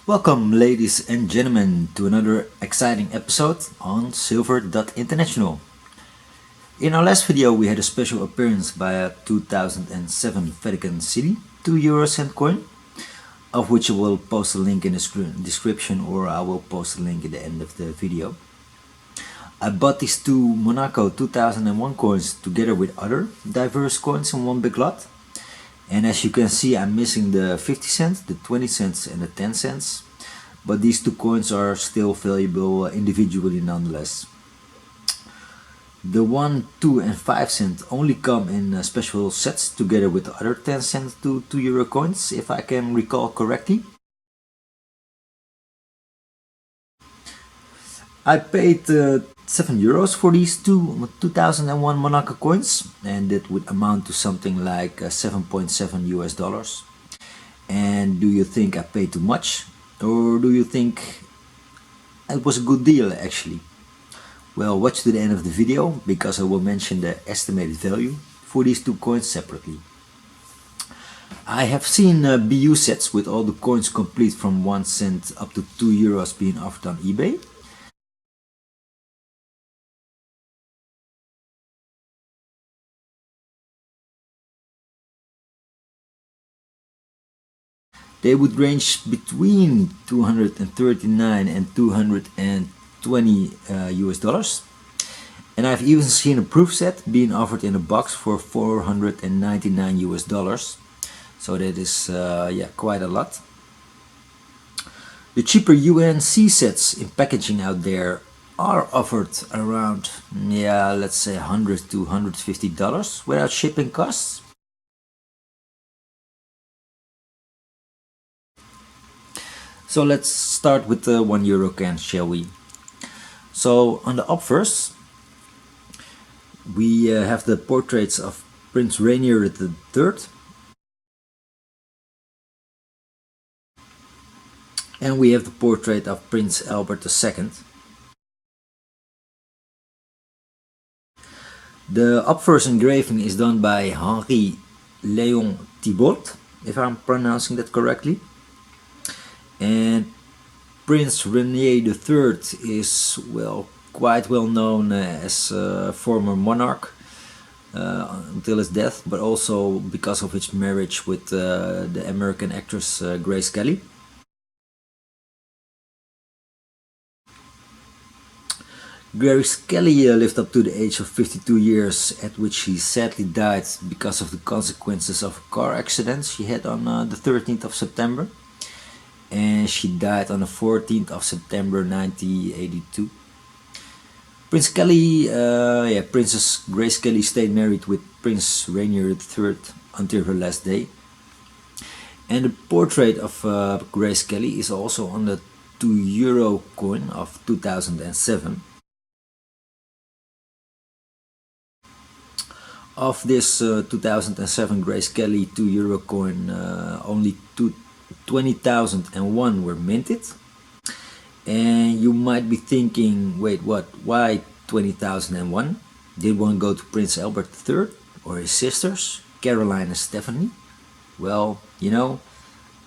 Welcome, ladies and gentlemen, to another exciting episode on silver.international. In our last video, we had a special appearance by a 2007 Vatican City 2 euro cent coin, of which I will post a link in the description, or I will post a link at the end of the video. I bought these two Monaco 2001 coins together with other diverse coins in one big lot. And as you can see, I'm missing the 50 cents, the 20 cents and the 10 cents. But these two coins are still valuable individually nonetheless. The 1, 2 and 5 cent only come in special sets together with the other 10 cent to 2 euro coins, if I can recall correctly. I paid 7 euros for these two 2001 Monaco coins, and it would amount to something like 7.7 US dollars. And do you think I paid too much, or do you think it was a good deal actually? Well, watch to the end of the video, because I will mention the estimated value for these two coins separately. I have seen BU sets with all the coins complete from 1 cent up to 2 euros being offered on eBay. They would range between 239 and 220 US dollars. And I've even seen a proof set being offered in a box for 499 US dollars. So that is quite a lot. The cheaper UNC sets in packaging out there are offered around, let's say $100 to $150 without shipping costs. So let's start with the 1 euro can, shall we? So on the obverse, we have the portraits of Prince Rainier III, and we have the portrait of Prince Albert II. The obverse engraving is done by Henri Léon Thibault, if I'm pronouncing that correctly. And Prince Rainier III is quite well known as a former monarch until his death, but also because of his marriage with the American actress Grace Kelly. Grace Kelly lived up to the age of 52 years, at which she sadly died because of the consequences of a car accident she had on the 13th of September. And she died on the 14th of September 1982. Princess Grace Kelly stayed married with Prince Rainier III until her last day. And the portrait of Grace Kelly is also on the 2 euro coin of 2007. Of this 2007 Grace Kelly 2 euro coin, only 20,001 were minted. And you might be thinking, wait, what? Why 20,001? Did one go to Prince Albert III or his sisters, Caroline and Stephanie? Well,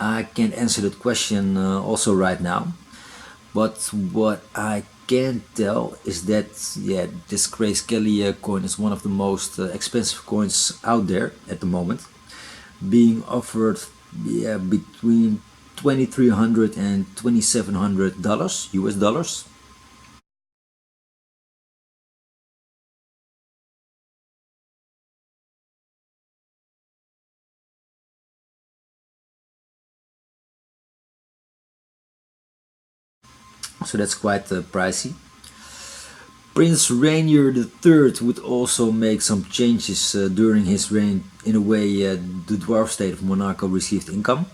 I can't answer that question also right now. But what I can tell is that, this Grace Kelly coin is one of the most expensive coins out there at the moment, being offered between $2,300 and $2,700 US dollars. So that's quite pricey. Prince Rainier III would also make some changes during his reign. In a way, the dwarf state of Monaco received income.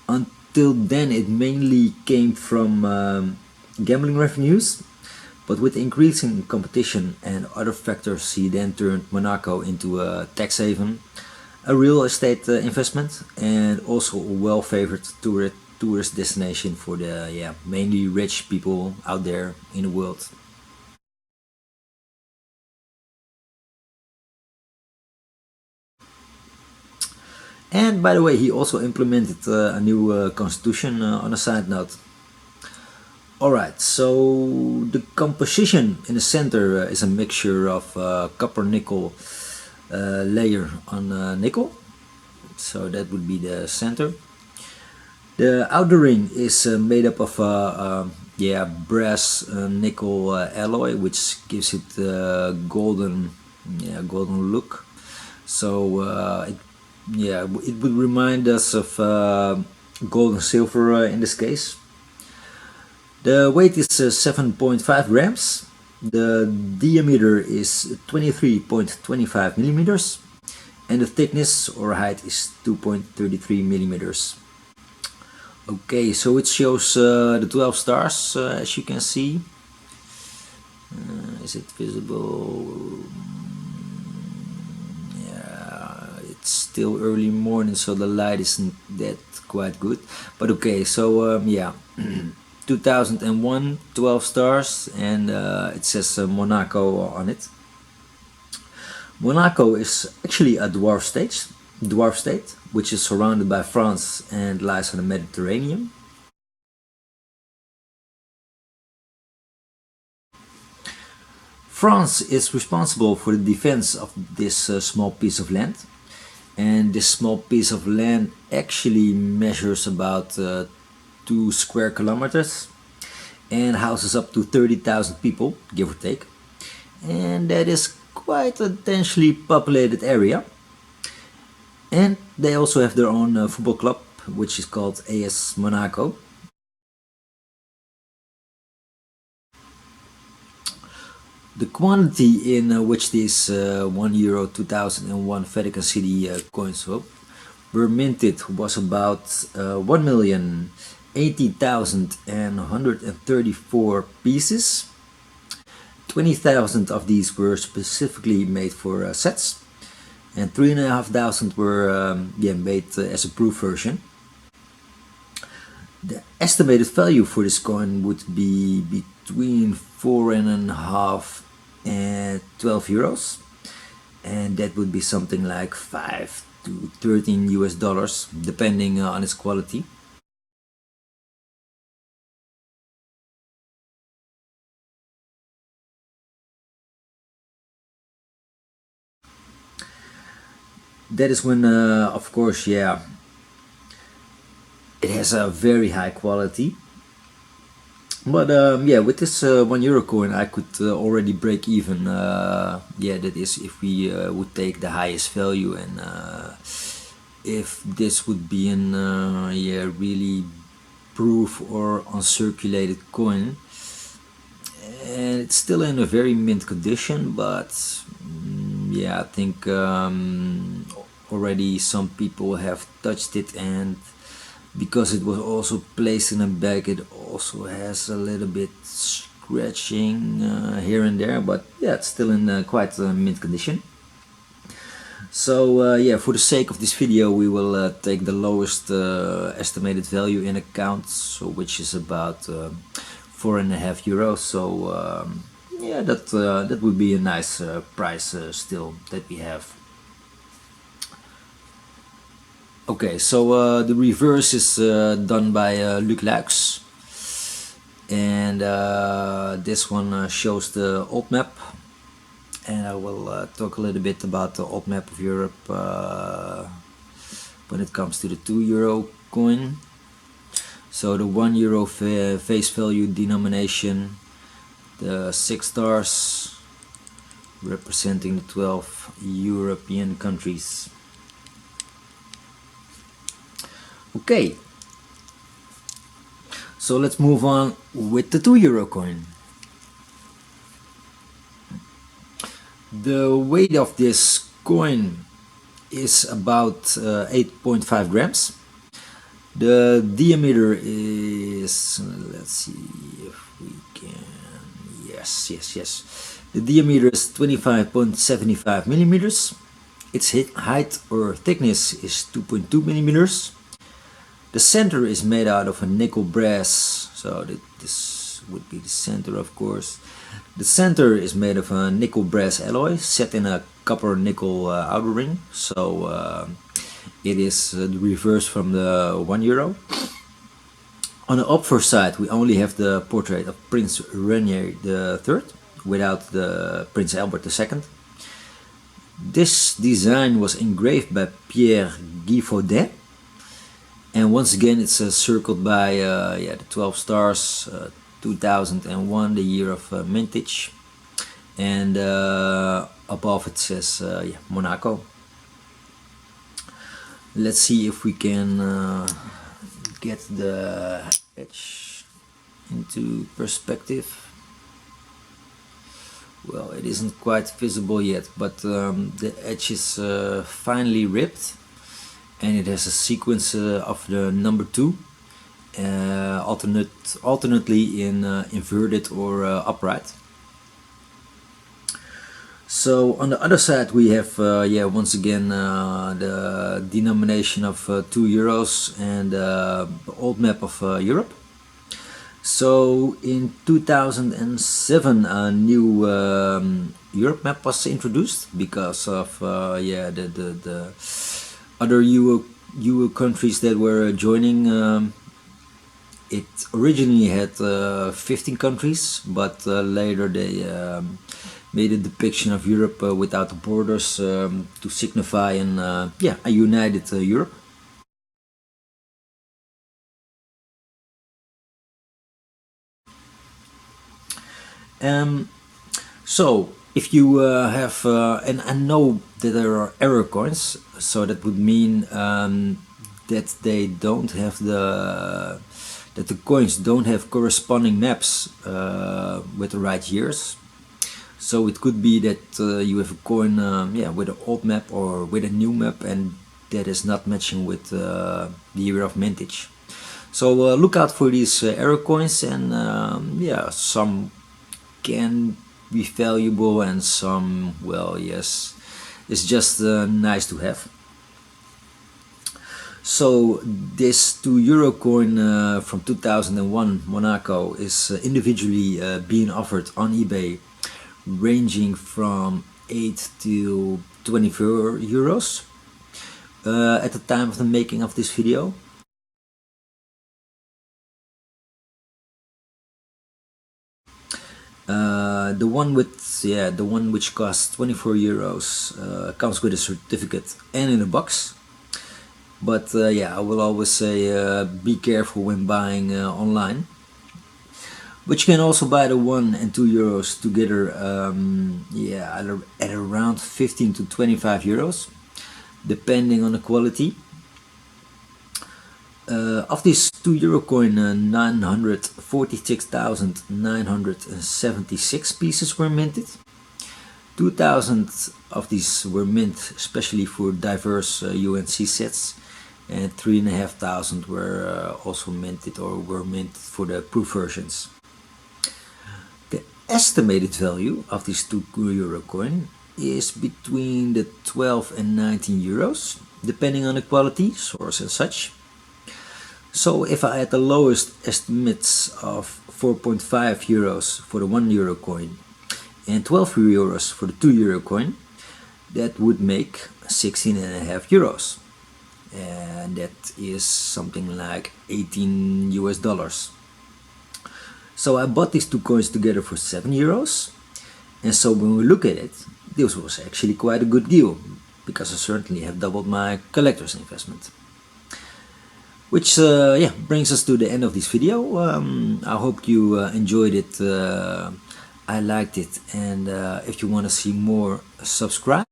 Until then, it mainly came from gambling revenues, but with increasing competition and other factors, he then turned Monaco into a tax haven, a real estate investment, and also a well-favored tourist destination for the mainly rich people out there in the world. And by the way, he also implemented a new constitution on a side note. Alright, so the composition in the center is a mixture of copper nickel layer on nickel. So that would be the center. The outer ring is made up of yeah, brass nickel alloy, which gives it golden, yeah, golden look. So yeah, it would remind us of gold and silver in this case. The weight is 7.5 grams. The diameter is 23.25 millimeters, and the thickness or height is 2.33 millimeters. Okay, so it shows the 12 stars, as you can see. Is it visible? Yeah, it's still early morning, so the light isn't that quite good. But okay, so yeah, 2001, 12 stars, and it says Monaco on it. Monaco is actually a dwarf state, which is surrounded by France and lies on the Mediterranean. France is responsible for the defense of this small piece of land, and this small piece of land actually measures about 2 square kilometers and houses up to 30,000 people, give or take, and that is quite a densely populated area. And they also have their own football club, which is called AS Monaco. The quantity in which these €1 2001 Vatican City coins were minted was about 1,080,134 pieces. 20,000 of these were specifically made for sets, and 3,500 were yeah, made as a proof version. The estimated value for this coin would be between 4.5 and 12 euros, and that would be something like 5 to 13 US dollars, depending on its quality. That is when, of course, yeah, it has a very high quality. But yeah, with this €1 coin, I could already break even. Yeah, that is if we would take the highest value, and if this would be an yeah, really proof or uncirculated coin, and it's still in a very mint condition. But yeah, I think already some people have touched it, and because it was also placed in a bag, it also has a little bit scratching here and there, but yeah, it's still in quite mint condition. So yeah, for the sake of this video, we will take the lowest estimated value in account, so which is about €4.5. So yeah, that would be a nice price still that we have. Okay, so the reverse is done by Luc Luix, and this one shows the old map, and I will talk a little bit about the old map of Europe when it comes to the €2 coin. So the €1 face value denomination, the 6 stars representing the 12 European countries. Okay, so let's move on with the €2 coin. The weight of this coin is about 8.5 grams. The diameter is, let's see if we can, yes. The diameter is 25.75 millimeters. Its height or thickness is 2.2 millimeters. The center is made out of a nickel brass, so this would be the center, of course. The center is made of a nickel brass alloy set in a copper nickel outer ring, so It is the reverse from the €1. On the obverse side, we only have the portrait of Prince Rainier III without the Prince Albert II. This design was engraved by Pierre Griffon, and once again it's circled by the 12 stars, 2001, the year of mintage, and above it says Monaco. Let's see if we can get the edge into perspective. Well, it isn't quite visible yet, but the edge is finely ripped, and it has a sequence of the number 2, alternately in inverted or upright. So on the other side we have once again the denomination of €2 and the old map of Europe. So in 2007 a new Europe map was introduced because of the other EU countries that were joining. It originally had 15 countries, but later they made a depiction of Europe without the borders to signify a united Europe. So if you have, and I know that there are error coins, so that would mean that they don't have that the coins don't have corresponding maps with the right years. So it could be that you have a coin with an old map or with a new map, and that is not matching with the year of mintage. So look out for these error coins, and some can be valuable and some, well, yes, it's just nice to have. So this €2 coin from 2001 Monaco is individually being offered on eBay, ranging from 8 to 24 euros at the time of the making of this video. The one which costs 24 euros comes with a certificate and in a box. But I will always say be careful when buying online. But you can also buy the 1 and 2 euros together at around 15 to 25 euros, depending on the quality. Of this €2 coin, 946,976 pieces were minted. 2,000 of these were mint especially for diverse UNC sets, and 3,500 were also minted or were minted for the proof versions. The estimated value of this €2 coin is between the 12 and 19 euros, depending on the quality, source and such. So if I had the lowest estimates of 4.5 euros for the €1 coin and 12 euros for the €2 coin, that would make 16.5 euros, and that is something like $18. So I bought these 2 coins together for 7 euros, and so when we look at it, this was actually quite a good deal, because I certainly have doubled my collector's investment. Which brings us to the end of this video. I hope you enjoyed it. I liked it, and if you want to see more, subscribe.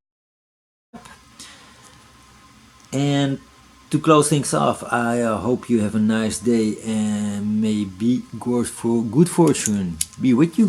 And to close things off, I hope you have a nice day, and may good fortune be with you.